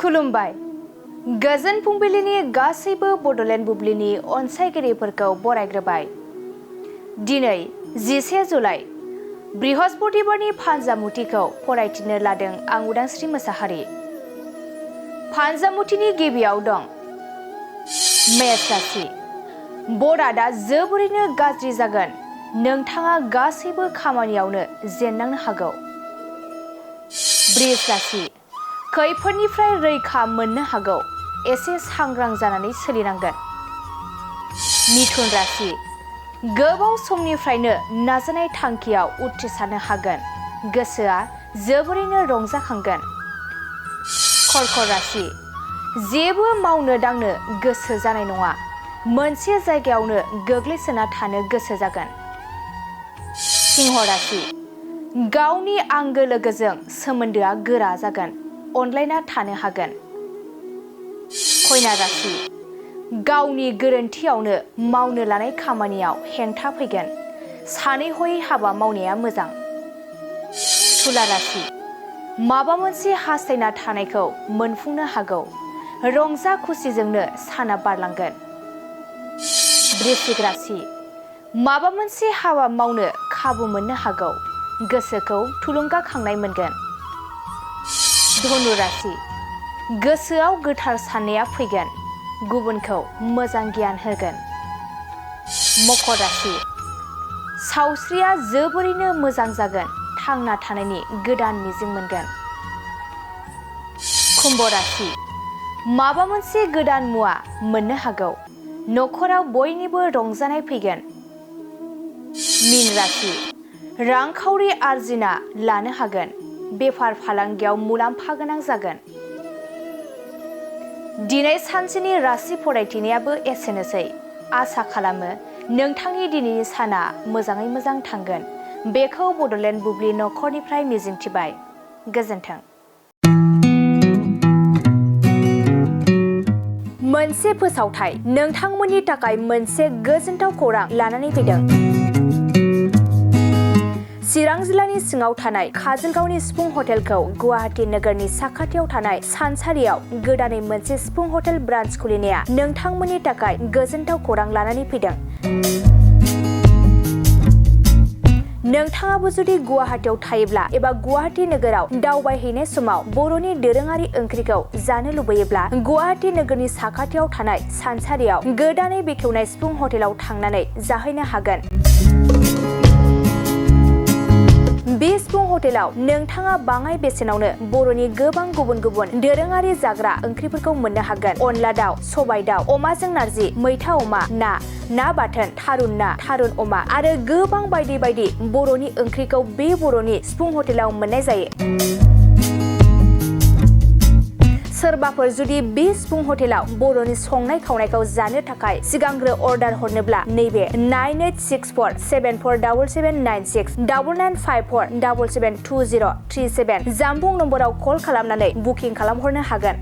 खुलुमबाय गोजोन फुंबिलिनि गासैबो बड'लेण्ड बुब्लिनि अनसायगिरिफोरखौ बरायग्रोबाय। दिनै 11 जुलाइ बृहस्पतिबारनि फानजामुथिखौ फरायथिनो लादों आं उदांस्रि मोसाहारि। फानजामुथिनि गिबियाव दं मेष राशि। बर्डआ दा जोबोरैनो गाज्रि जागोन। नोंथाङा गासैबो खामानियावनो जेननांनो हागौ। वृष राशि। खैफोदनिफ्राय रैखा मोननो हागौ। एसे सांग्रां जानानै सोलिनांगोन। मिथुन राशि। गोबाव समनिफ्रायनो नाजानाय थांखियाव उथ्रिसारनो हागोन। गोसोआ जोबोरैनो रंजाखांगोन। कर्कट राशि। जेबो मावनो दांनो गोसो जानाय नङा। मोनसे जायगायावनो गोग्लैसोना थानो गोसो जागोन। सिंह राशि। गावनि आंगो लोगोजों सोमोन्दोआ गोरा जागोन। अनलायना थानो हागोन। कन्या राशि। गावनि गोरोन्थियावनो मावनो लानाय खामानियाव हेंथा फैगोन। सानै हयै हाबा मावनाया मोजां। तुला राशि। माबा मोनसे हास्थायना थानायखौ मोनफुंनो हागौ। रंजा खुसिजोंनो साना बारलांगोन। वृश्चिक राशि। माबा मोनसे हाबा मावनो खाबु मोननो हागौ। गोसोखौ थुलुंगाखांनाय मोनगोन। धनु राशि। गोसोआव गोथार साननाया फैगोन। गुबुनखौ मोजां गियान होगोन। मकर राशि। सावस्रिया जोबोरैनो मोजां जागोन। थांना थानायनि गोदान मिजिं मोनगोन। कुम्भ राशि। माबा मोनसे गोदान मुवा मोननो हागौ। नखराव बयनिबो रंजानाय फैगोन। मीन राशि। रांखावरि आरजिना लानो हागोन। बेफार फालांगियाव मुलाम्फा गोनां जागोन। दिनै सानसेनि राशि फरायथिनायाबो एसेनोसै। आसा खालामो नोंथांनि दिनैनि साना मोजाङै मोजां थांगोन। बेखौ बड'लेण्ड बुब्लि नखरनिफ्राय मिजिंथिबाय। गोजोन्थों। मोनसे फोसावथाय नोंथांमोननि थाखाय मोनसे गोजोनथाव खौरां लानानै फैदों। चिरां जिल्लानि सिङाव थानाय काजलगावनि सिफुं हटेलखौ गुवाहाटी नोगोरनि साखाथियाव थानाय सानसारियाव गोदानै मोनसे सिफुं हटेल ब्रान्च खुलिनाया नोंथांमोननि थाखाय गोजोनथाव खौरां लानानै फैदों। नोंथाङाबो जुदि गुवाहाटीयाव थायोब्ला एबा गुवाहाटी नोगोराव दावबायहैनाय समाव बर'नि दोरोङारि ओंख्रिखौ जानो लुबैयोब्ला गुवाहाटी नोगोरनि साखाथियाव थानाय सानसारियाव गोदानै बेखेवनाय सिफुं हटेलाव थांनानै जाहैनो हागोन। बे सिफुं हटेलाव नोंथाङा बाङाय बेसेनावनो बर'नि गोबां गुबुन गुबुन दोरोङारि जाग्रा ओंख्रिफोरखौ मोननो हागोन। अनला दाउ, सबाय दाउ, अमाजों नारजि, मैथा अमा, ना बाथोन, थारुन ना, थारुन अमा आरो गोबां बायदि बायदि बर'नि ओंख्रिखौ बे बर'नि सिफुं हटेलाव मोननाय जायो। सोरबाफोर जुदि बे सिफुं हटेलाव बर'नि संनाय खावनायखौ जानो थाखाय सिगांग्रो अर्डार हरनोब्ला नैबे 9864747796 9954772037 जामबुं नम्बराव कल खालामनानै बुकिं खालामहरनो हागोन।